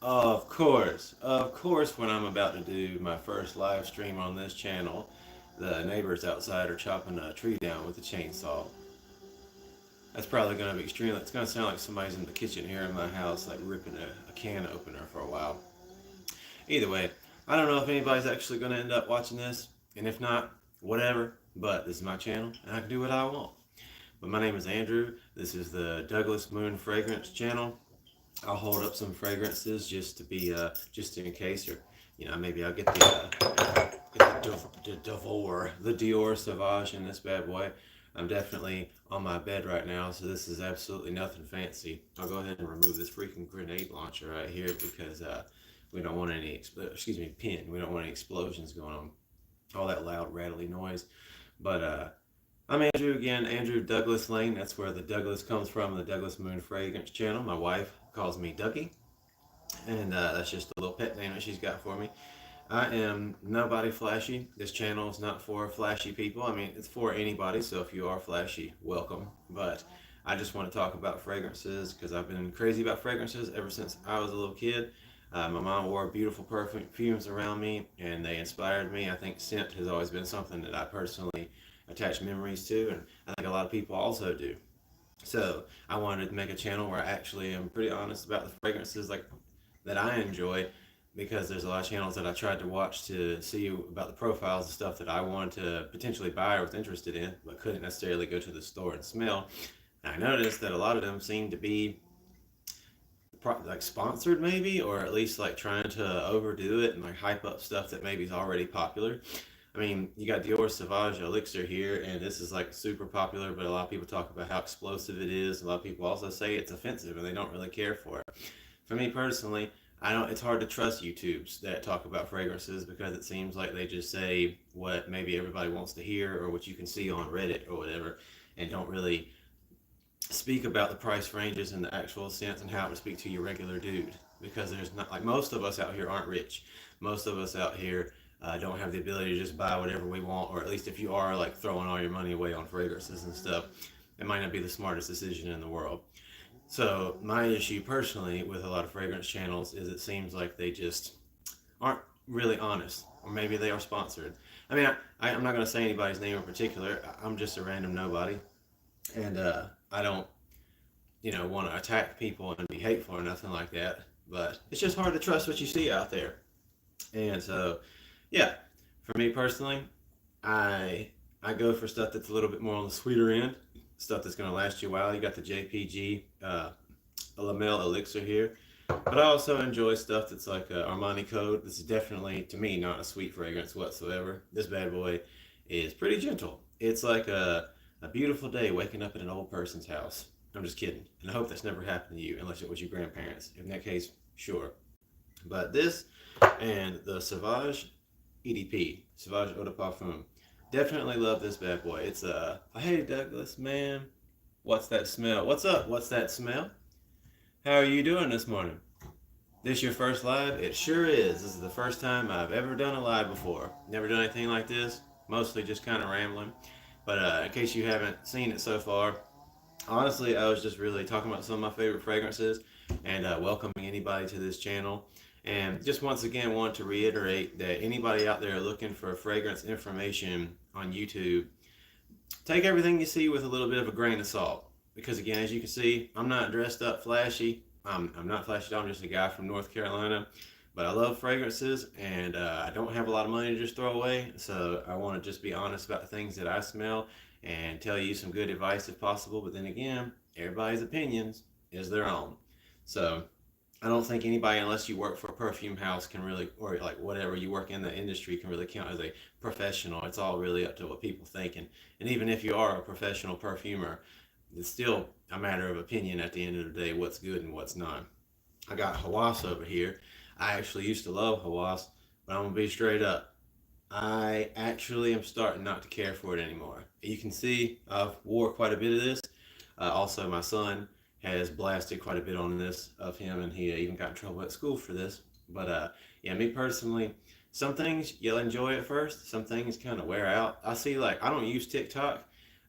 Of course, when I'm about to do my first live stream on this channel, the neighbors outside are chopping a tree down with a chainsaw. That's probably going to be extremely, it's going to sound like somebody's in the kitchen here in my house, like ripping a can opener for a while. Either way, I don't know if anybody's actually going to end up watching this, and if not, whatever, but this is my channel, and I can do what I want. But my name is Andrew. This is the Douglas Moon Fragrance channel. I'll hold up some fragrances just to be just in case, or maybe I'll get the Dior Sauvage in this bad boy. I'm definitely on my bed right now, so this is absolutely nothing fancy. I'll go ahead and remove this freaking grenade launcher right here because we don't want any pin. We don't want any explosions going on, all that loud rattly noise. But I'm Andrew again, Andrew Douglas Lane. That's where the Douglas comes from, the Douglas Moon Fragrance channel. My wife calls me Ducky, and that's just a little pet name that she's got for me. I am nobody flashy. This channel is not for flashy people. I mean, it's for anybody, so if you are flashy, welcome. But I just want to talk about fragrances because I've been crazy about fragrances ever since I was a little kid. My mom wore beautiful perfumes around me, and they inspired me. I think scent has always been something that I personally attach memories to, and I think a lot of people also do. So I wanted to make a channel where I actually am pretty honest about the fragrances that I enjoy, because there's a lot of channels that I tried to watch to see about the profiles of stuff that I wanted to potentially buy or was interested in, but couldn't necessarily go to the store and smell. And I noticed that a lot of them seem to be like sponsored maybe, or at least like trying to overdo it and like hype up stuff that maybe is already popular. I mean, you got Dior Sauvage Elixir here, and this is like super popular, but a lot of people talk about how explosive it is. A lot of people also say it's offensive and they don't really care for it. For me personally, I don't. It's hard to trust YouTubes that talk about fragrances because it seems like they just say what maybe everybody wants to hear or what you can see on Reddit or whatever, and don't really speak about the price ranges and the actual sense and how it would speak to your regular dude. Because there's not, like, most of us out here aren't rich. Most of us out here don't have the ability to just buy whatever we want, or at least if you are like throwing all your money away on fragrances and stuff, it might not be the smartest decision in the world. So my issue personally with a lot of fragrance channels is it seems like they just aren't really honest, or maybe they are sponsored. I mean, I'm not going to say anybody's name in particular. I'm just a random nobody, and I don't, want to attack people and be hateful or nothing like that. But it's just hard to trust what you see out there. And so, yeah, for me personally, I I go for stuff that's a little bit more on the sweeter end, stuff that's going to last you a while. You got the JPG Lamel Elixir here. But I also enjoy stuff that's like Armani Code. This is definitely, to me, not a sweet fragrance whatsoever. This bad boy is pretty gentle. It's like a beautiful day waking up in an old person's house. I'm just kidding. And I hope that's never happened to you, unless it was your grandparents. In that case, sure. But this and the Sauvage EDP, Sauvage Eau de Parfum. Definitely love this bad boy. It's hey Douglas, man. What's that smell? What's up? What's that smell? How are you doing this morning? This your first live? It sure is. This is the first time I've ever done a live before. Never done anything like this. Mostly just kind of rambling. But in case you haven't seen it so far, honestly, I was just really talking about some of my favorite fragrances and welcoming anybody to this channel. And just once again, want to reiterate that anybody out there looking for fragrance information on YouTube, take everything you see with a little bit of a grain of salt. Because again, as you can see, I'm not dressed up flashy. I'm not flashy at all. I'm just a guy from North Carolina. But I love fragrances, and I don't have a lot of money to just throw away. So I want to just be honest about the things that I smell and tell you some good advice if possible. But then again, everybody's opinions is their own. So I don't think anybody, unless you work for a perfume house, can really, or like whatever you work in the industry, can really count as a professional. It's all really up to what people think. And even if you are a professional perfumer, it's still a matter of opinion at the end of the day, what's good and what's not. I got Hawass over here. I actually used to love Hawass, but I'm going to be straight up. I actually am starting not to care for it anymore. You can see I've wore quite a bit of this. Also, my son has blasted quite a bit on this of him, and he even got in trouble at school for this. But yeah, me personally, some things you'll enjoy at first, some things kind of wear out. I see, like, I don't use TikTok,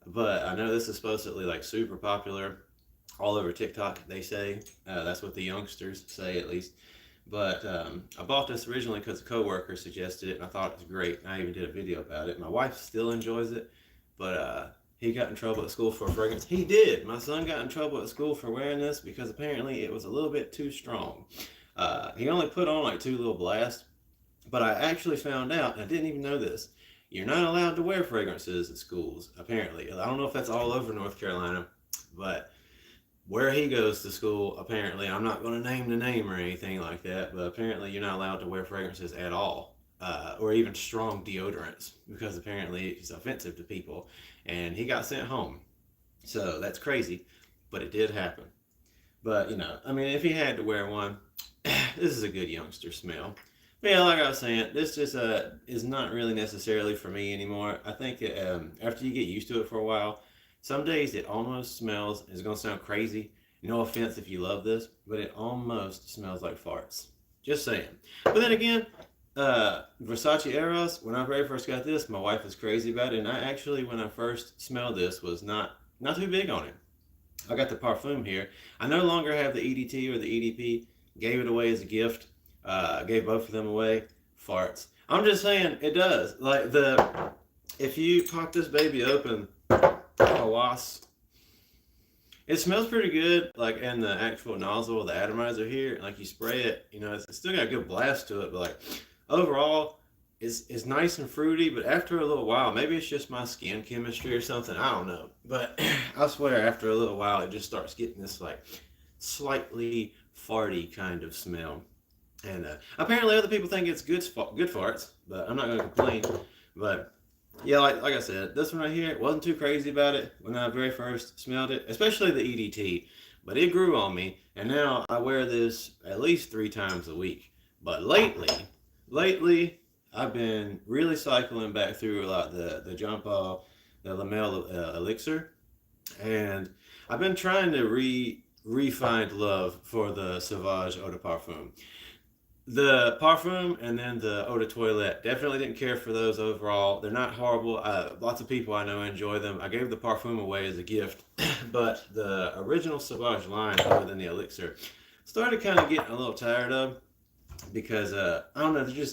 but I know this is supposedly like super popular all over TikTok, they say. That's what the youngsters say, at least. But I bought this originally because a coworker suggested it, and I thought it was great. And I even did a video about it. My wife still enjoys it, but he got in trouble at school for a fragrance. He did. My son got in trouble at school for wearing this because apparently it was a little bit too strong. He only put on like 2 little blasts, but I actually found out, and I didn't even know this, you're not allowed to wear fragrances at schools, apparently. I don't know if that's all over North Carolina, but where he goes to school, apparently, I'm not going to name the name or anything like that, but apparently you're not allowed to wear fragrances at all, or even strong deodorants, because apparently it's offensive to people. And he got sent home. So that's crazy, but it did happen. But, I mean, if he had to wear one, this is a good youngster smell. But yeah, like I was saying, this just is not really necessarily for me anymore. I think after you get used to it for a while, some days it almost smells, it's going to sound crazy. No offense if you love this, but it almost smells like farts. Just saying. But then again, Versace Eros, when I very first got this, my wife was crazy about it. And I actually, when I first smelled this, was not too big on it. I got the perfume here. I no longer have the EDT or the EDP. Gave it away as a gift. Gave both of them away. Farts. I'm just saying, it does. Like if you pop this baby open, Hawas, it smells pretty good. Like in the actual nozzle, the atomizer here, like you spray it, it's still got a good blast to it. But like overall, it's nice and fruity. But after a little while, maybe it's just my skin chemistry or something. I don't know. But I swear, after a little while, it just starts getting this like slightly farty kind of smell. And apparently other people think it's good farts, but I'm not going to complain. But yeah, like I said, this one right here, wasn't too crazy about it when I very first smelled it, especially the EDT. But it grew on me, and now I wear this at least 3 times a week. But lately, I've been really cycling back through a lot the Jean Paul, the Lamel elixir, and I've been trying to refind love for the Sauvage Eau de Parfum. The Parfum and then the Eau de Toilette. Definitely didn't care for those overall. They're not horrible. Lots of people I know enjoy them. I gave the Parfum away as a gift, but the original Sauvage line, other than the Elixir, started kind of getting a little tired of because I don't know.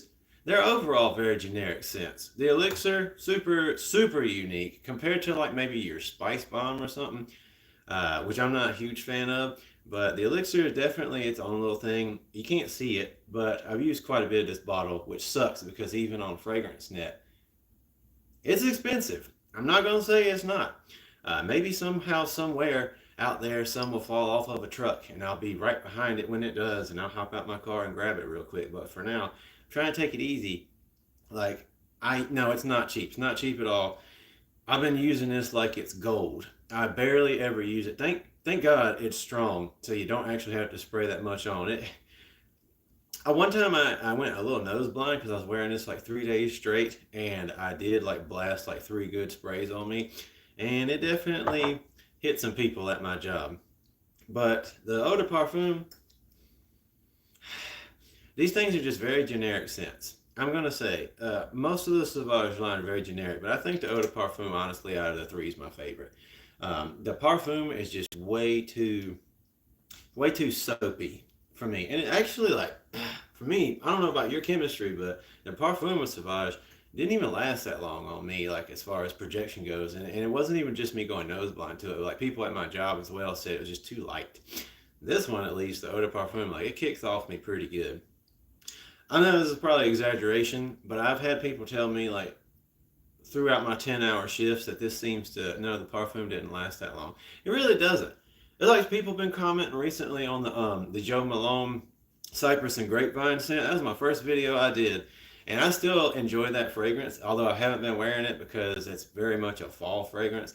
They're overall very generic scents. The Elixir, super unique compared to like maybe your Spice Bomb or something, which I'm not a huge fan of. But the elixir is definitely its own little thing. You can't see it, but I've used quite a bit of this bottle, which sucks because even on Fragrance Net, it's expensive. I'm not going to say it's not. Maybe somehow, somewhere out there, some will fall off of a truck and I'll be right behind it when it does and I'll hop out my car and grab it real quick. But for now, I'm trying to take it easy. Like, no, it's not cheap. It's not cheap at all. I've been using this like it's gold. I barely ever use it. Thank God it's strong, so you don't actually have to spray that much on it. One time I went a little nose blind because I was wearing this like 3 days straight, and I did like blast like 3 good sprays on me, and it definitely hit some people at my job. But the eau de parfum, these things are just very generic scents. I'm gonna say most of the Sauvage line are very generic, but I think the eau de parfum, honestly, out of the 3 is my favorite. The parfum is just way too soapy for me, and it actually like for me, I don't know about your chemistry, but the parfum with Sauvage didn't even last that long on me, like as far as projection goes, and it wasn't even just me going nose blind to it. Like people at my job as well said it was just too light. This one, at least, the eau de parfum, like it kicks off me pretty good. I know this is probably exaggeration, but I've had people tell me like throughout my 10-hour shifts that this seems to no, the parfum didn't last that long. It really doesn't. It's like people have been commenting recently on the Joe Malone Cypress and Grapevine scent. That was my first video I did, and I still enjoy that fragrance, although I haven't been wearing it because it's very much a fall fragrance.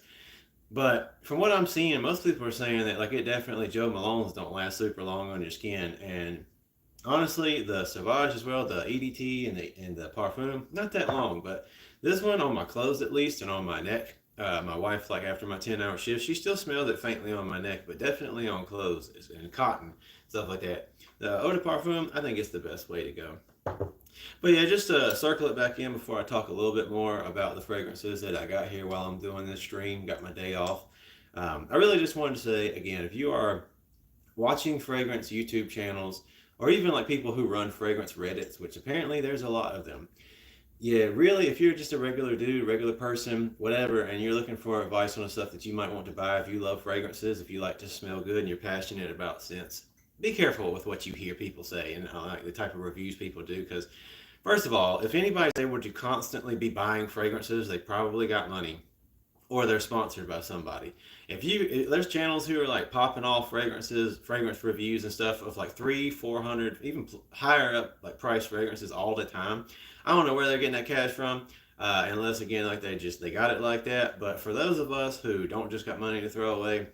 But from what I'm seeing, most people are saying that like it definitely Joe Malone's don't last super long on your skin, and honestly, the Sauvage as well, the EDT and the Parfum, not that long, but this one on my clothes at least and on my neck. My wife, like after my 10-hour shift, she still smelled it faintly on my neck, but definitely on clothes and cotton, stuff like that. The Eau de Parfum, I think it's the best way to go. But yeah, just to circle it back in before I talk a little bit more about the fragrances that I got here while I'm doing this stream, got my day off. I really just wanted to say, again, if you are watching fragrance YouTube channels or even like people who run fragrance Reddits, which apparently there's a lot of them. Yeah, really, if you're just a regular dude, regular person, whatever, and you're looking for advice on the stuff that you might want to buy, if you love fragrances, if you like to smell good and you're passionate about scents, be careful with what you hear people say and like the type of reviews people do. Because, first of all, if anybody's able to constantly be buying fragrances, they probably got money or they're sponsored by somebody. There's channels who are like popping off fragrance reviews and stuff of like 300, 400, even higher up like price fragrances all the time. I don't know where they're getting that cash from, unless again like they got it like that. But for those of us who don't just got money to throw away,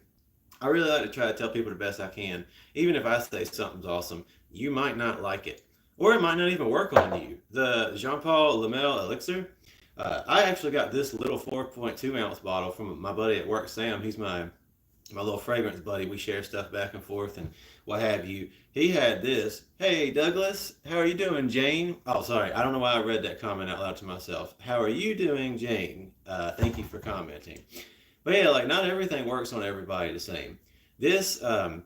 I really like to try to tell people the best I can. Even if I say something's awesome, you might not like it, or it might not even work on you. The Jean Paul Lamel Elixir. I actually got this little 4.2 ounce bottle from my buddy at work, Sam. He's my little fragrance buddy. We share stuff back and forth and what have you. He had this. Hey, Douglas, how are you doing, Jane? Oh, sorry. I don't know why I read that comment out loud to myself. How are you doing, Jane? Thank you for commenting. But yeah, like not everything works on everybody the same. This, how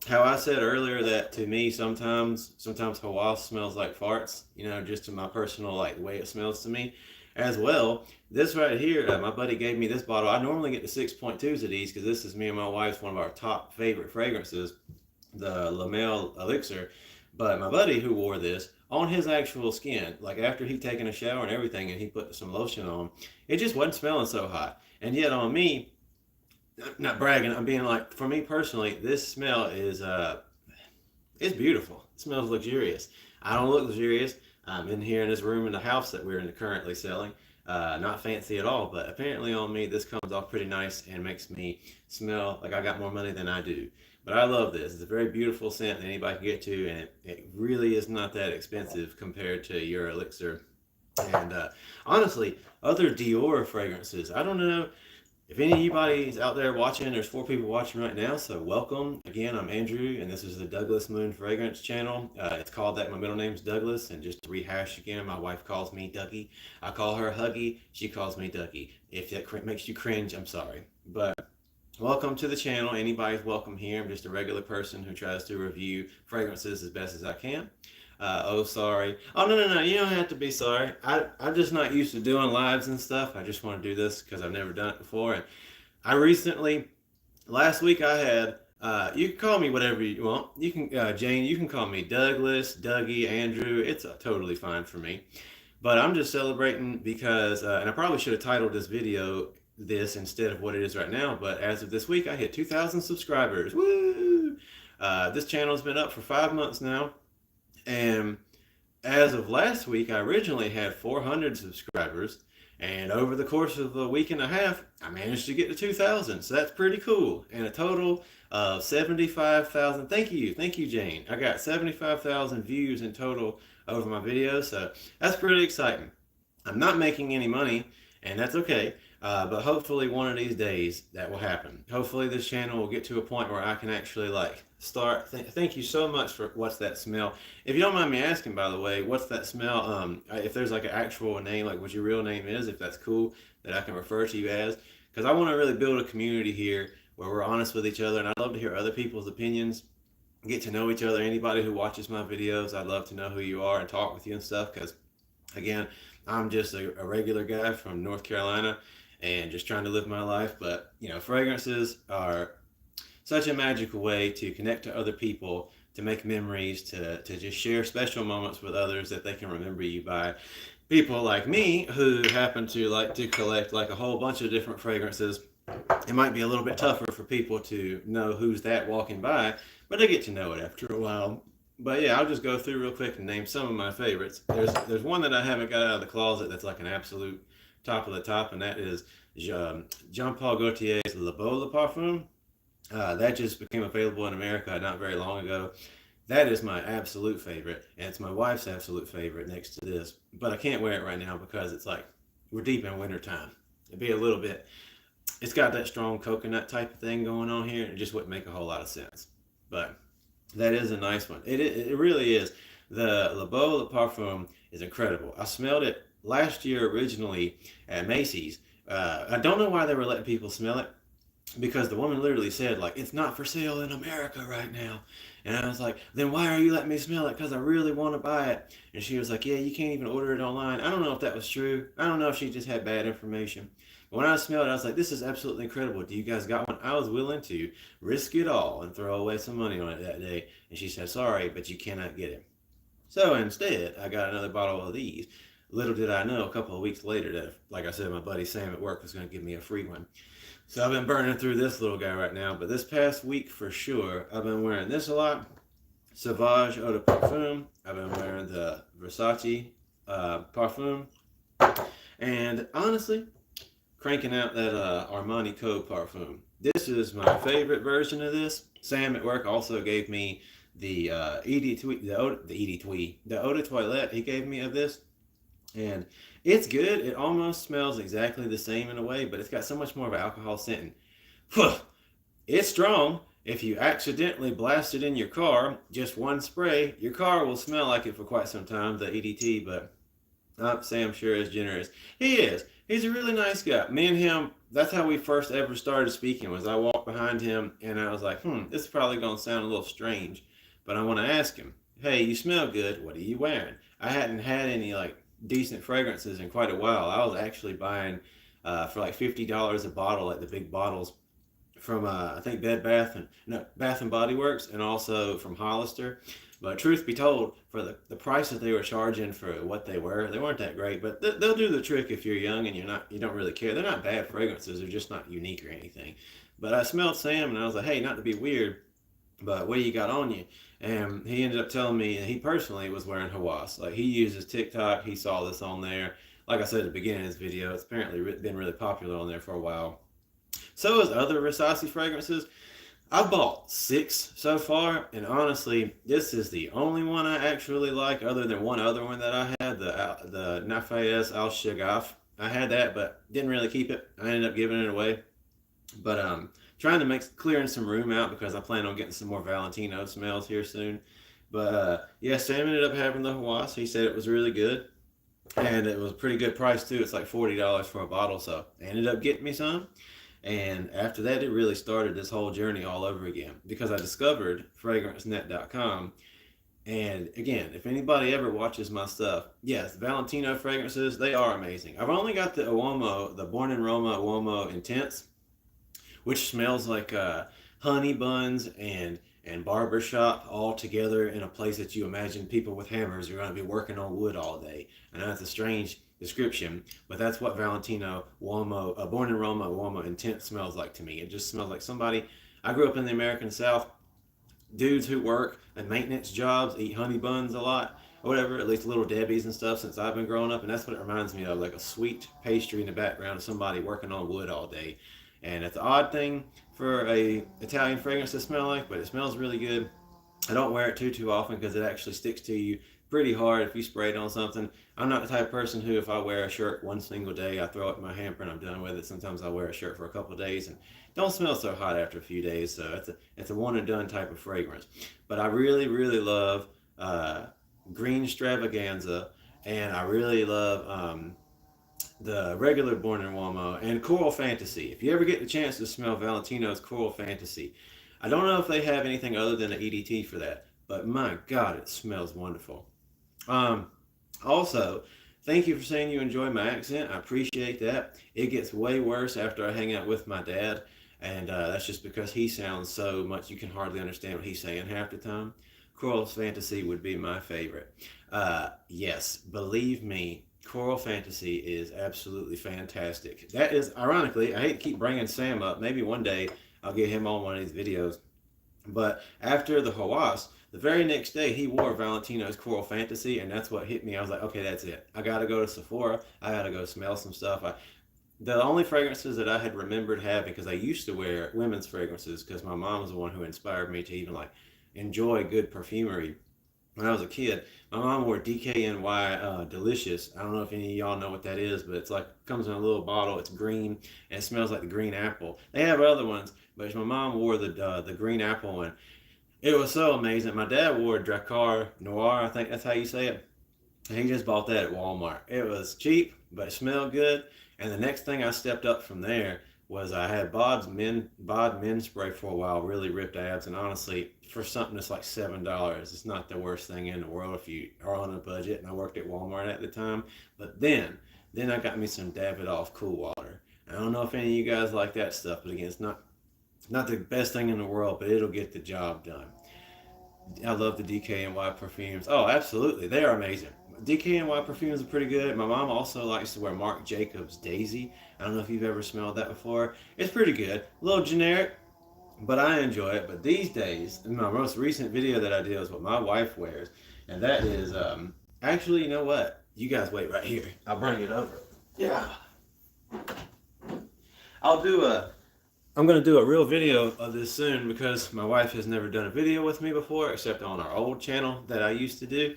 I said earlier that to me sometimes Hawaii smells like farts. Just to my personal like way it smells to me. As well, this right here, my buddy gave me this bottle. I normally get the 6.2s of these because this is me and my wife's one of our top favorite fragrances, the Lamel Elixir. But my buddy who wore this on his actual skin, like after he'd taken a shower and everything, and he put some lotion on, it just wasn't smelling so hot. And yet on me, not bragging, I'm being like, for me personally, this smell is it's beautiful. It smells luxurious. I don't look luxurious. I'm in here in this room in the house that we're currently selling. Not fancy at all, but apparently on me this comes off pretty nice and makes me smell like I got more money than I do. But I love this. It's a very beautiful scent that anybody can get to, and it really is not that expensive compared to your Elixir. And honestly, other Dior fragrances, I don't know if anybody's out there watching. There's 4 people watching right now, so welcome. Again, I'm Andrew, and this is the Douglas Moon Fragrance channel. It's called that. My middle name's Douglas, and just to rehash again, my wife calls me Dougie. I call her Huggy. She calls me Dougie. If that makes you cringe, I'm sorry. But welcome to the channel. Anybody's welcome here. I'm just a regular person who tries to review fragrances as best as I can. Oh, sorry. Oh, no. You don't have to be sorry. I'm just not used to doing lives and stuff. I just want to do this because I've never done it before. And I recently, last week I had, you can call me whatever you want. You can, Jane, you can call me Douglas, Dougie, Andrew. It's totally fine for me. But I'm just celebrating because, and I probably should have titled this video this instead of what it is right now. But as of this week, I hit 2,000 subscribers. Woo! This channel's been up for 5 months now. And as of last week, I originally had 400 subscribers, and over the course of a week and a half, I managed to get to 2,000. So that's pretty cool. And a total of 75,000. Thank you, Jane. I got 75,000 views in total over my videos, so that's pretty exciting. I'm not making any money, and that's okay. But hopefully one of these days that will happen. Hopefully this channel will get to a point where I can actually like start. Thank you so much for what's that smell. If you don't mind me asking, by the way, what's that smell? If there's like an actual name, like what your real name is, if that's cool, that I can refer to you as, because I want to really build a community here where we're honest with each other, and I'd love to hear other people's opinions, get to know each other. Anybody who watches my videos, I'd love to know who you are and talk with you and stuff. Because again, I'm just a regular guy from North Carolina and just trying to live my life. But fragrances are such a magical way to connect to other people, to make memories, to just share special moments with others that they can remember you by. People like me who happen to like to collect like a whole bunch of different fragrances, it might be a little bit tougher for people to know who's that walking by, but they get to know it after a while. But yeah, I'll just go through real quick and name some of my favorites. There's one that I haven't got out of the closet that's like an absolute top of the top, and that is Jean Paul Gaultier's Le Beau Le Parfum. That just became available in America not very long ago. That is my absolute favorite, and it's my wife's absolute favorite next to this. But I can't wear it right now because it's like we're deep in winter time. It'd be a little bit. It's got that strong coconut type of thing going on here. It just wouldn't make a whole lot of sense. But that is a nice one. It really is. The Le Beau Le Parfum is incredible. I smelled it last year originally at Macy's. I don't know why they were letting people smell it, because the woman literally said like, it's not for sale in America right now. And I was like, then why are you letting me smell it? Because I really want to buy it. And she was like, yeah, you can't even order it online. I don't know if that was true. I don't know if she just had bad information. But when I smelled it, I was like, this is absolutely incredible. Do you guys got one? I was willing to risk it all and throw away some money on it that day. And she said, sorry, but you cannot get it. So instead, I got another bottle of these. Little did I know, a couple of weeks later, that, like I said, my buddy Sam at work was going to give me a free one. So I've been burning through this little guy right now. But this past week, for sure, I've been wearing this a lot. Sauvage Eau de Parfum. I've been wearing the Versace Parfum. And honestly, cranking out that Armani Code Parfum. This is my favorite version of this. Sam at work also gave me the the Eau de Toilette he gave me of this. And it's good. It almost smells exactly the same in a way, but it's got so much more of an alcohol scent. And, it's strong. If you accidentally blast it in your car, just one spray, your car will smell like it for quite some time, the EDT, but Sam sure is generous. He is. He's a really nice guy. Me and him, that's how we first ever started speaking, was I walked behind him and I was like, this is probably going to sound a little strange, but I want to ask him, hey, you smell good. What are you wearing? I hadn't had any like decent fragrances in quite a while. I was actually buying for like $50 a bottle at the big bottles from I think Bath and Body Works, and also from Hollister. But truth be told, for the price that they were charging for what they were, they weren't that great. But they'll do the trick if you're young and you don't really care. They're not bad fragrances. They're just not unique or anything. But I smelled Sam and I was like, hey, not to be weird, but what do you got on you? And he ended up telling me he personally was wearing Hawass. Like, he uses TikTok. He saw this on there. Like I said at the beginning of this video, it's apparently been really popular on there for a while. So as other Versace fragrances. I've bought 6 so far, and honestly, this is the only one I actually like, other than one other one that I had, the Nafayes Al Shagaf. I had that, but didn't really keep it. I ended up giving it away. But trying to make clearing some room out because I plan on getting some more Valentino smells here soon. But yeah, Sam ended up having the Hawass. He said it was really good, and it was a pretty good price too. It's like $40 for a bottle, so I ended up getting me some. And after that, it really started this whole journey all over again because I discovered fragrancenet.com. And again, if anybody ever watches my stuff, yes, Valentino fragrances, they are amazing. I've only got the Uomo, the Born in Roma Uomo Intense, which smells like honey buns and barbershop all together in a place that you imagine people with hammers are going to be working on wood all day. And that's a strange description, but that's what Valentino Uomo, Born in Roma Uomo Intense smells like to me. It just smells like somebody. I grew up in the American South. Dudes who work at maintenance jobs eat honey buns a lot, or whatever, at least Little Debbie's and stuff since I've been growing up, and that's what it reminds me of, like a sweet pastry in the background of somebody working on wood all day. And it's an odd thing for a Italian fragrance to smell like, but it smells really good. I don't wear it too often because it actually sticks to you pretty hard if you spray it on something. I'm not the type of person who, if I wear a shirt one single day, I throw it in my hamper and I'm done with it. Sometimes I wear a shirt for a couple of days and don't smell so hot after a few days. So it's a one and done type of fragrance. But I really love Green Stravaganza, and I really love the regular Born in Uomo and Coral Fantasy. If you ever get the chance to smell Valentino's Coral Fantasy, I don't know if they have anything other than an EDT for that, but my God, it smells wonderful. Um, Also, thank you for saying you enjoy my accent. I appreciate that. It gets way worse after I hang out with my dad, and that's just because he sounds so much you can hardly understand what he's saying half the time. Coral Fantasy would be my favorite. Yes, believe me, Coral Fantasy is absolutely fantastic. That is, ironically, I hate to keep bringing Sam up. Maybe one day I'll get him on one of these videos. But after the Hawass, the very next day he wore Valentino's Coral Fantasy, and that's what hit me. I was like, okay, that's it. I gotta go to Sephora. I gotta go smell some stuff. The only fragrances that I had remembered having, because I used to wear women's fragrances, because my mom was the one who inspired me to even like enjoy good perfumery when I was a kid. My mom wore DKNY Delicious. I don't know if any of y'all know what that is, but it's like comes in a little bottle. It's green and it smells like the green apple. They have other ones, but my mom wore the green apple one. It was so amazing. My dad wore Dracar Noir. I think that's how you say it. And he just bought that at Walmart. It was cheap, but it smelled good. And the next thing I stepped up from there was I had Bod Men Spray for a while, really ripped abs, and honestly, for something that's like $7, it's not the worst thing in the world if you are on a budget. And I worked at Walmart at the time, but then I got me some Davidoff Cool Water. I don't know if any of you guys like that stuff, but again, it's not the best thing in the world, but it'll get the job done. I love the DKNY perfumes. Oh, absolutely, they are amazing. DKNY perfumes are pretty good. My mom also likes to wear Marc Jacobs Daisy. I don't know if you've ever smelled that before. It's pretty good. A little generic, but I enjoy it. But these days, my most recent video that I did is what my wife wears, and that is actually, you know what? You guys wait right here. I'll bring it over. Yeah, I'll do a. I'm gonna do a real video of this soon because my wife has never done a video with me before, except on our old channel that I used to do.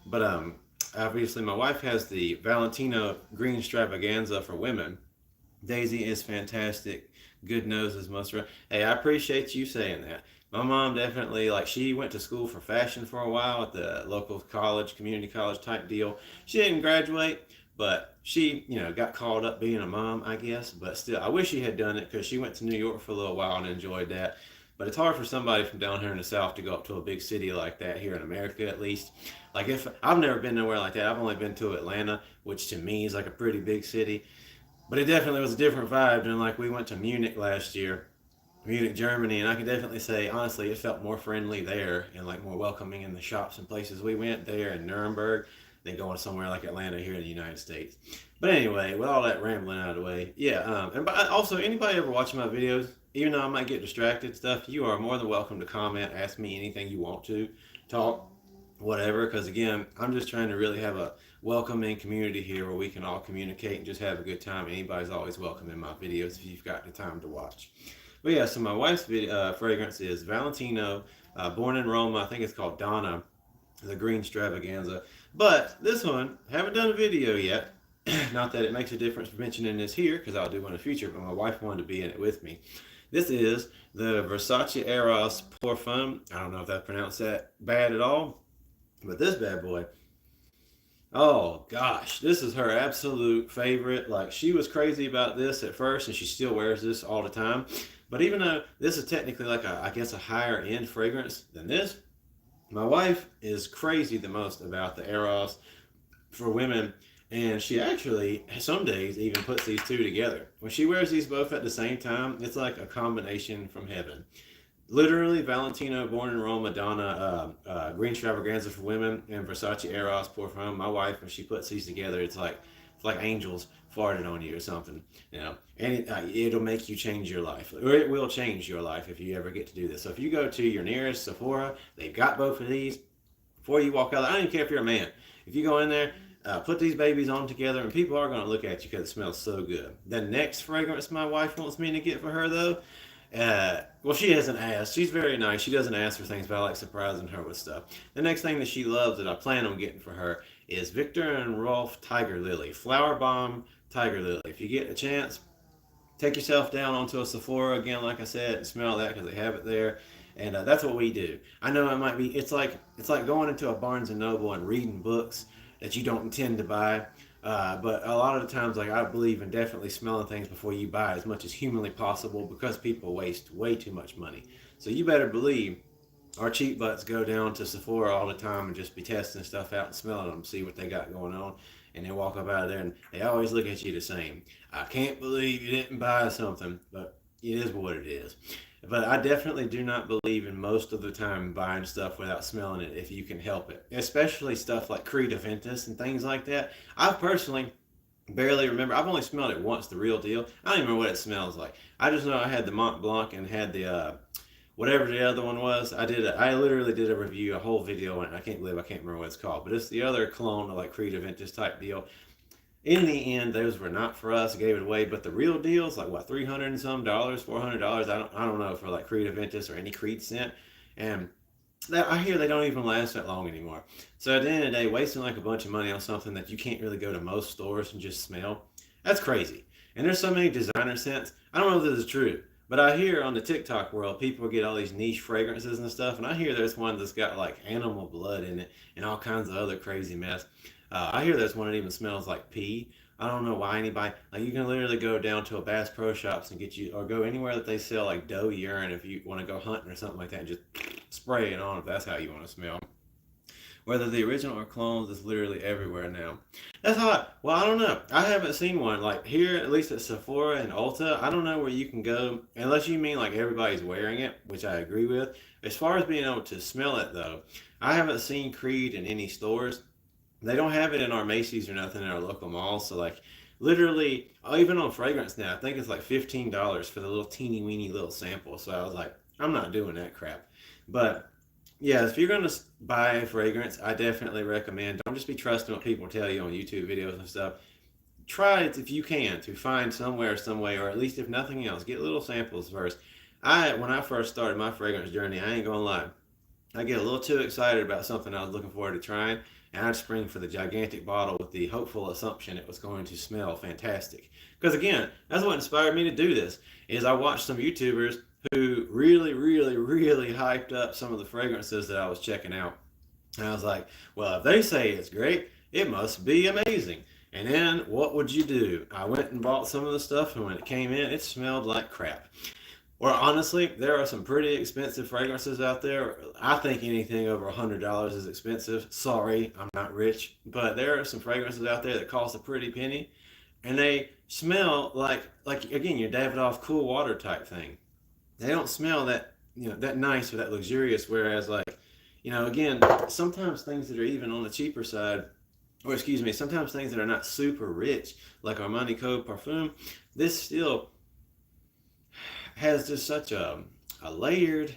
But obviously my wife has the Valentino Green Extravaganza for women. Daisy is fantastic. Good noses must run. Hey, I appreciate you saying that. My mom definitely, like, she went to school for fashion for a while at the local college, community college type deal. She didn't graduate, but she, got caught up being a mom, I guess. But still, I wish she had done it because she went to New York for a little while and enjoyed that. But it's hard for somebody from down here in the South to go up to a big city like that here in America, at least. Like, if I've never been nowhere like that, I've only been to Atlanta, which to me is like a pretty big city. But it definitely was a different vibe than like we went to Munich last year, Munich, Germany, and I can definitely say honestly it felt more friendly there and like more welcoming in the shops and places we went there in Nuremberg than going somewhere like Atlanta here in the United States. But anyway, with all that rambling out of the way, yeah. And but also anybody ever watching my videos, even though I might get distracted stuff, you are more than welcome to comment, ask me anything you want to, talk, whatever. Because again, I'm just trying to really have a welcoming community here where we can all communicate and just have a good time. Anybody's always welcome in my videos if you've got the time to watch. But yeah, so my wife's fragrance is Valentino, born in Rome. I think it's called Donna, the Green Extravaganza. But this one, haven't done a video yet. Not that it makes a difference mentioning this here, because I'll do one in the future, but my wife wanted to be in it with me. This is the Versace Eros Parfum. I don't know if I pronounced that bad at all, but this bad boy, oh gosh, this is her absolute favorite. Like, she was crazy about this at first, and she still wears this all the time. But even though this is technically like I guess a higher end fragrance than this, my wife is crazy the most about the Eros for women, and she actually some days even puts these two together. When she wears these both at the same time, it's like a combination from heaven. Literally, Valentino, born in Rome, Madonna, Green Extravaganza for women, and Versace Eros Parfum. My wife, when she puts these together, it's like angels farted on you or something, And it'll make you change your life, or it will change your life if you ever get to do this. So if you go to your nearest Sephora, they've got both of these. Before you walk out, I don't even care if you're a man. If you go in there, put these babies on together, and people are going to look at you because it smells so good. The next fragrance my wife wants me to get for her, though, well, she hasn't asked. She's very nice. She doesn't ask for things, but I like surprising her with stuff. The next thing that she loves that I plan on getting for her is Victor and Rolf Tiger Lily, Flower Bomb Tiger Lily. If you get a chance, take yourself down onto a Sephora again, like I said, and smell that because they have it there. And that's what we do. I know it might be. It's like going into a Barnes and Noble and reading books that you don't intend to buy. But a lot of the times, like, I believe in definitely smelling things before you buy as much as humanly possible because people waste way too much money. So you better believe our cheap butts go down to Sephora all the time and just be testing stuff out and smelling them, see what they got going on, and then walk up out of there and they always look at you the same. I can't believe you didn't buy something, but it is what it is. But I definitely do not believe in most of the time buying stuff without smelling it if you can help it. Especially stuff like Creed Aventus and things like that. I personally barely remember. I've only smelled it once, the real deal. I don't even remember what it smells like. I just know I had the Mont Blanc and had the whatever the other one was. I literally did a review, a whole video on it. I can't believe I can't remember what it's called. But it's the other clone of like Creed Aventus type deal. In the end, those were not for us. Gave it away. But the real deals, like what, $300 and some dollars, $400. I don't know for like Creed Aventus or any Creed scent. And I hear they don't even last that long anymore. So at the end of the day, wasting like a bunch of money on something that you can't really go to most stores and just smell, that's crazy. And there's so many designer scents. I don't know if this is true, but I hear on the TikTok world, people get all these niche fragrances and stuff. And I hear there's one that's got like animal blood in it and all kinds of other crazy mess. I hear there's one that even smells like pee. I don't know why anybody, like, you can literally go down to a Bass Pro Shops and get you, or go anywhere that they sell like doe urine if you want to go hunting or something like that, and just spray it on if that's how you want to smell. Whether the original or clones is literally everywhere now. That's hot. Well, I don't know. I haven't seen one like here, at least at Sephora and Ulta. I don't know where you can go unless you mean like everybody's wearing it, which I agree with. As far as being able to smell it though, I haven't seen Creed in any stores. They don't have it in our Macy's or nothing in our local malls. So like literally, even on fragrance now, I think it's like $15 for the little teeny weeny little sample. So I was like, I'm not doing that crap. But yeah, if you're gonna buy a fragrance, I definitely recommend. Don't just be trusting what people tell you on YouTube videos and stuff. Try it if you can to find somewhere, some way, or at least if nothing else, get little samples first. When I first started my fragrance journey, I ain't gonna lie, I get a little too excited about something I was looking forward to trying, and I'd spring for the gigantic bottle with the hopeful assumption it was going to smell fantastic. Because again, that's what inspired me to do this. Is I watched some YouTubers who really, really, really hyped up some of the fragrances that I was checking out, and I was like, well, if they say it's great, it must be amazing. And then what would you do? I went and bought some of the stuff, and when it came in, it smelled like crap. Or honestly, there are some pretty expensive fragrances out there. I think anything over $100 is expensive. Sorry, I'm not rich, but there are some fragrances out there that cost a pretty penny, and they smell like again your Davidoff cool water type thing. They don't smell that that nice or that luxurious. Whereas like again, sometimes things that are even on the cheaper side, or excuse me, sometimes things that are not super rich, like Armani Code Parfum, this still has just such a layered,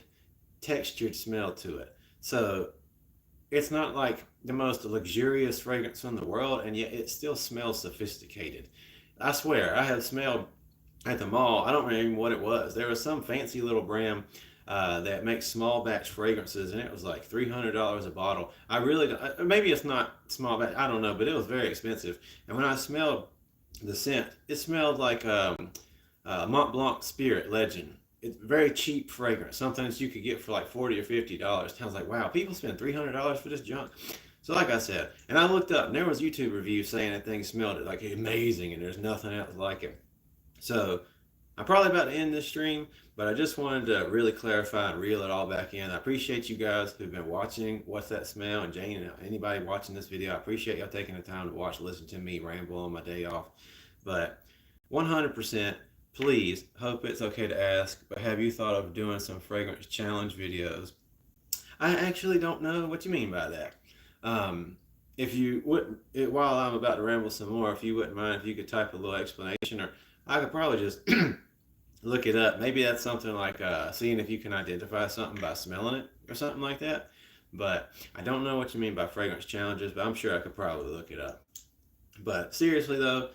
textured smell to it. So it's not like the most luxurious fragrance in the world, and yet it still smells sophisticated. I swear, I have smelled at the mall. I don't remember even what it was. There was some fancy little brand that makes small batch fragrances, and it was like $300 a bottle. I really don't, maybe it's not small batch. I don't know, but it was very expensive. And when I smelled the scent, it smelled like Mont Blanc Spirit Legend. It's very cheap fragrance, something that you could get for like $40 or $50. I was like, wow, people spend $300 for this junk. So like I said, and I looked up, and there was YouTube reviews saying that thing smelled like amazing, and there's nothing else like it. So I'm probably about to end this stream, but I just wanted to really clarify and reel it all back in. I appreciate you guys who've been watching What's That Smell, and Jane and anybody watching this video. I appreciate y'all taking the time to watch, listen to me ramble on my day off. But 100%, please, hope it's okay to ask, but have you thought of doing some fragrance challenge videos? I actually don't know what you mean by that. If you wouldn't, while I'm about to ramble some more, if you wouldn't mind, if you could type a little explanation, or I could probably just look it up. Maybe that's something like seeing if you can identify something by smelling it or something like that. But I don't know what you mean by fragrance challenges, but I'm sure I could probably look it up. But seriously though,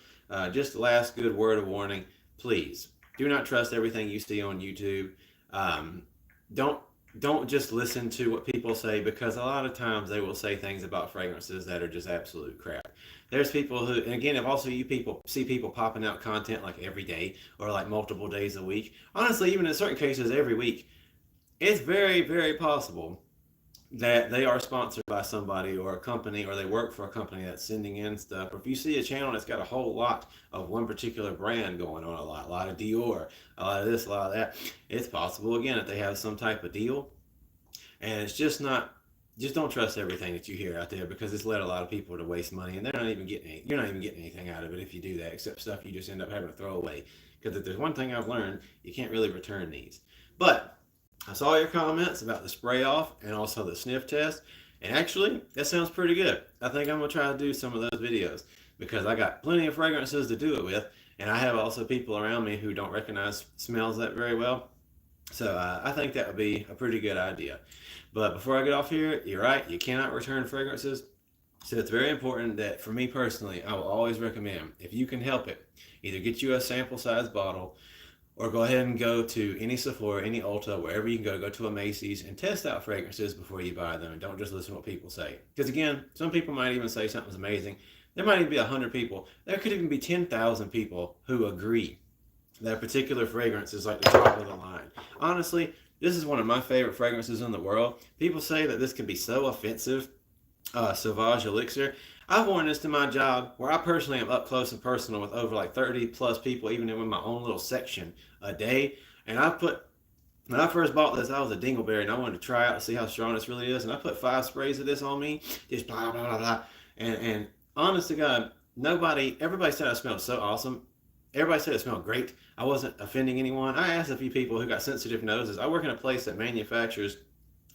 just the last good word of warning, please do not trust everything you see on YouTube. Don't don't just listen to what people say, because a lot of times they will say things about fragrances that are just absolute crap. There's people who, and again, if also you people see people popping out content like every day or like multiple days a week, honestly, even in certain cases every week, it's very, very possible that they are sponsored by somebody or a company, or they work for a company that's sending in stuff. Or if you see a channel that's got a whole lot of one particular brand going on, a lot of Dior, a lot of this, a lot of that, it's possible again that they have some type of deal. And it's just not, just don't trust everything that you hear out there, because it's led a lot of people to waste money, and they're not even getting you're not even getting anything out of it if you do that, except stuff you just end up having to throw away. Because if there's one thing I've learned, you can't really return these. But I saw your comments about the spray off and also the sniff test, and actually that sounds pretty good. I think I'm gonna try to do some of those videos, because I got plenty of fragrances to do it with, and I have also people around me who don't recognize smells that very well. So I think that would be a pretty good idea. But before I get off here, you're right, you cannot return fragrances. So it's very important that, for me personally, I will always recommend, if you can help it, either get you a sample size bottle, or go ahead and go to any Sephora, any Ulta, wherever you can go to a Macy's, and test out fragrances before you buy them, and don't just listen to what people say. Because again, some people might even say something's amazing. There might even be 100 people. There could even be 10,000 people who agree that particular fragrance is like the top of the line. Honestly, this is one of my favorite fragrances in the world. People say that this can be so offensive Sauvage Elixir. I've worn this to my job where I personally am up close and personal with over like 30 plus people, even in my own little section a day. And I put when I first bought this, I was a dingleberry and I wanted to try out to see how strong this really is. And I put 5 sprays of this on me, just blah blah blah blah. And honest to God, everybody said I smelled so awesome. Everybody said it smelled great. I wasn't offending anyone. I asked a few people who got sensitive noses. I work in a place that manufactures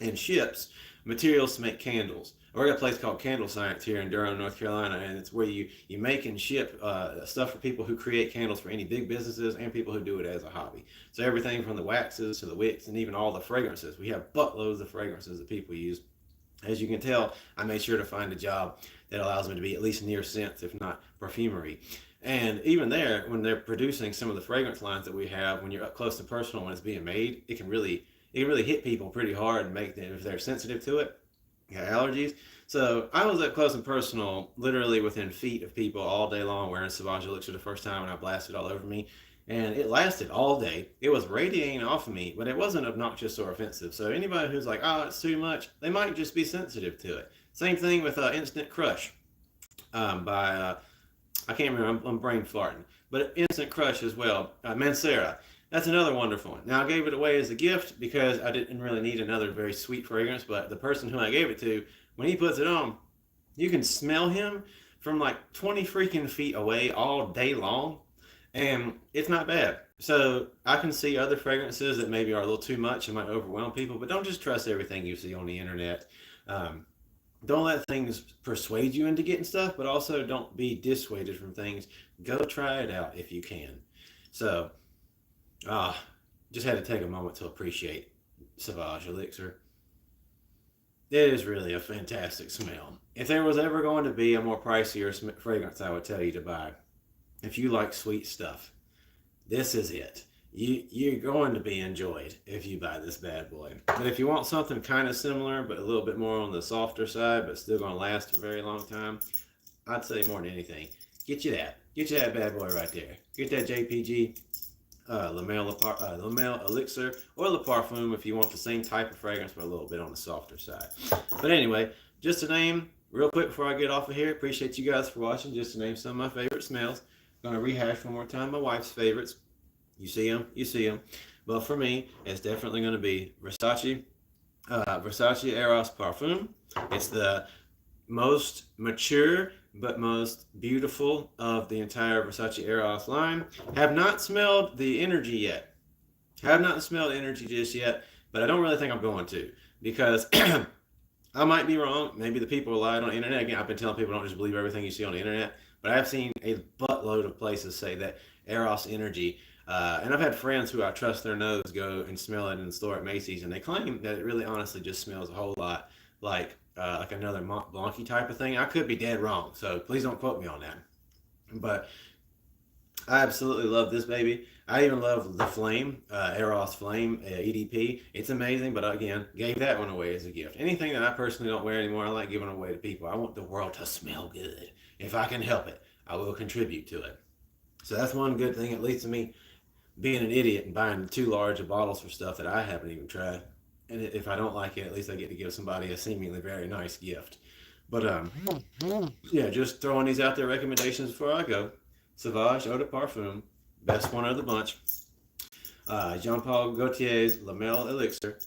and ships materials to make candles. I work at a place called Candle Science here in Durham, North Carolina, and it's where you make and ship stuff for people who create candles for any big businesses and people who do it as a hobby. So everything from the waxes to the wicks and even all the fragrances. We have buttloads of fragrances that people use. As you can tell, I made sure to find a job that allows me to be at least near scents, if not perfumery. And even there, when they're producing some of the fragrance lines that we have, when you're up close and personal when it's being made, it can really hit people pretty hard and make them, if they're sensitive to it, got allergies. So I was up close and personal, literally within feet of people all day long wearing Sauvage Elixir the first time, and I blasted all over me. And it lasted all day. It was radiating off of me, but it wasn't obnoxious or offensive. So anybody who's like, oh, it's too much, they might just be sensitive to it. Same thing with Instant Crush by I can't remember. I'm brain farting. But Instant Crush as well. Mancera. That's another wonderful one. Now I gave it away as a gift because I didn't really need another very sweet fragrance. But the person who I gave it to, when he puts it on, you can smell him from like 20 freaking feet away all day long, and it's not bad. So I can see other fragrances that maybe are a little too much and might overwhelm people, but don't just trust everything you see on the internet. Um, don't let things persuade you into getting stuff, but also don't be dissuaded from things. Go try it out if you can. So, ah, just had to take a moment to appreciate Sauvage Elixir. It is really a fantastic smell. If there was ever going to be a more pricier fragrance, I would tell you to buy. If you like sweet stuff, this is it. You're going to be enjoyed if you buy this bad boy. But if you want something kind of similar, but a little bit more on the softer side, but still going to last a very long time, I'd say more than anything, get you that. Get you that bad boy right there. Get that JPG Lamel Elixir or Le Parfum if you want the same type of fragrance, but a little bit on the softer side. But anyway, just to name, real quick before I get off of here, appreciate you guys for watching. Just to name some of my favorite smells. Going to rehash one more time my wife's favorites. You see them, you see them. But for me, it's definitely going to be Versace Eros Parfum. It's the most mature but most beautiful of the entire Versace Eros line. Have not smelled the energy yet. Have not smelled energy just yet, but I don't really think I'm going to because I might be wrong. Maybe the people relied on the internet. Again, I've been telling people don't just believe everything you see on the internet, but I've seen a buttload of places say that Eros energy. And I've had friends who I trust their nose go and smell it in the store at Macy's, and they claim that it really honestly just smells a whole lot like another Mont Blanc type of thing. I could be dead wrong, so please don't quote me on that. But I absolutely love this baby. I even love the Flame, Eros Flame EDP. It's amazing, but again, gave that one away as a gift. Anything that I personally don't wear anymore, I like giving away to people. I want the world to smell good. If I can help it, I will contribute to it. So that's one good thing, at least to me, being an idiot and buying too large of bottles for stuff that I haven't even tried. And if I don't like it, at least I get to give somebody a seemingly very nice gift. But yeah, just throwing these out there recommendations before I go. Sauvage Eau de Parfum, best one of the bunch. Jean Paul Gaultier's Lamel Elixir.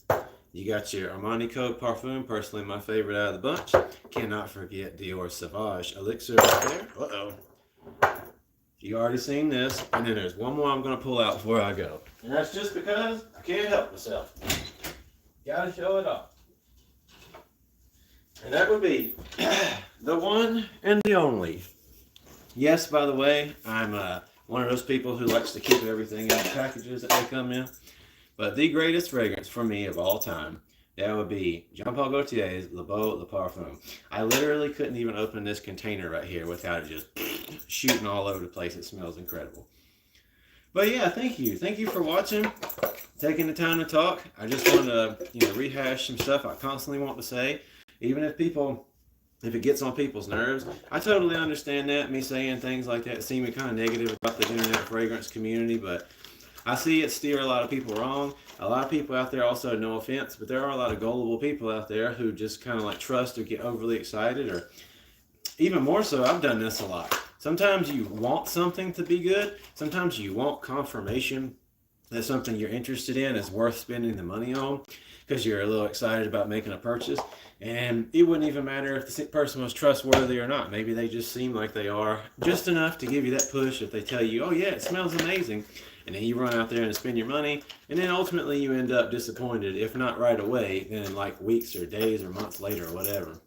You got your Armani Code Parfum, personally my favorite out of the bunch. Cannot forget Dior Sauvage Elixir right there. Uh-oh. You already seen this. And then there's one more I'm going to pull out before I go. And that's just because I can't help myself. Gotta show it off. And that would be the one and the only. Yes, by the way, I'm one of those people who likes to keep everything in the packages that they come in. But the greatest fragrance for me of all time, that would be Jean Paul Gaultier's Le Beau Le Parfum. I literally couldn't even open this container right here without it just shooting all over the place. It smells incredible. But yeah, thank you. Thank you for watching, taking the time to talk. I just want to, rehash some stuff I constantly want to say. Even if it gets on people's nerves, I totally understand that, me saying things like that, seeming kind of negative about the internet fragrance community, but I see it steer a lot of people wrong. A lot of people out there also, no offense, but there are a lot of gullible people out there who just kind of like trust or get overly excited, or even more so, I've done this a lot. Sometimes you want something to be good. Sometimes you want confirmation that something you're interested in is worth spending the money on because you're a little excited about making a purchase. And it wouldn't even matter if the person was trustworthy or not. Maybe they just seem like they are, just enough to give you that push if they tell you, oh yeah, it smells amazing. And then you run out there and spend your money, and then ultimately you end up disappointed, if not right away, then like weeks or days or months later or whatever.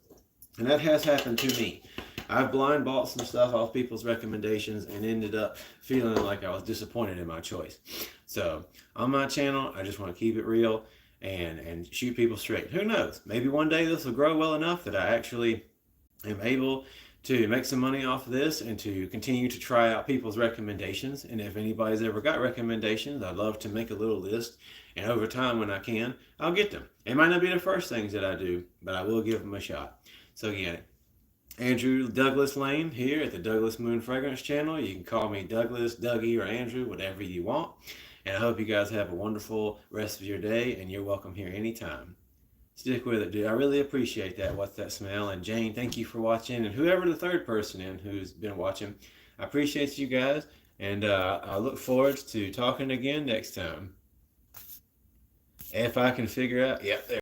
And that has happened to me. I've blind bought some stuff off people's recommendations and ended up feeling like I was disappointed in my choice. So on my channel, I just want to keep it real and shoot people straight. Who knows? Maybe one day this will grow well enough that I actually am able to make some money off of this and to continue to try out people's recommendations. And if anybody's ever got recommendations, I'd love to make a little list. And over time, when I can, I'll get them. It might not be the first things that I do, but I will give them a shot. So again, Andrew Douglas Lane here at the Douglas Moon Fragrance Channel. You can call me Douglas, Dougie, or Andrew, whatever you want. And I hope you guys have a wonderful rest of your day, and you're welcome here anytime. Stick with it, dude. I really appreciate that. What's that smell? And Jane, thank you for watching. And whoever the third person in who's been watching, I appreciate you guys. And I look forward to talking again next time. If I can figure out, yep, there.